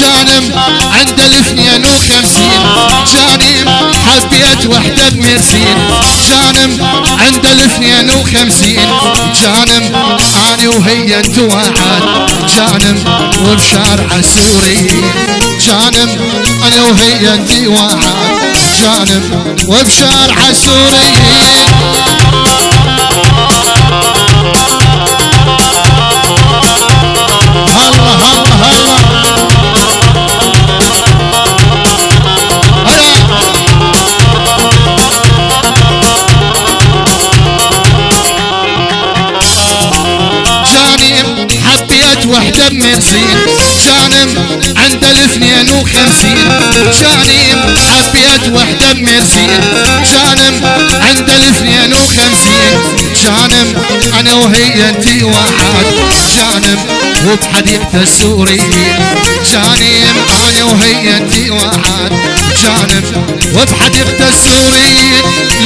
جانم عند 52 جانم حبيت وحدة بمرسين جانم عند 52 جانم أنا وهي انتوعد جانم وبشارع سوري جانم أنا وهي انتوعد جانم وبشارع سوري وحدة بمرسين جانم عند 52 جانم حبيت وحدة بمرسين جانم عند 52 جانم أنا وهي انتي واحد جانم وبحديقة السوريين جانم أنا وهي انتي واحد جانم وبحديقة السوريين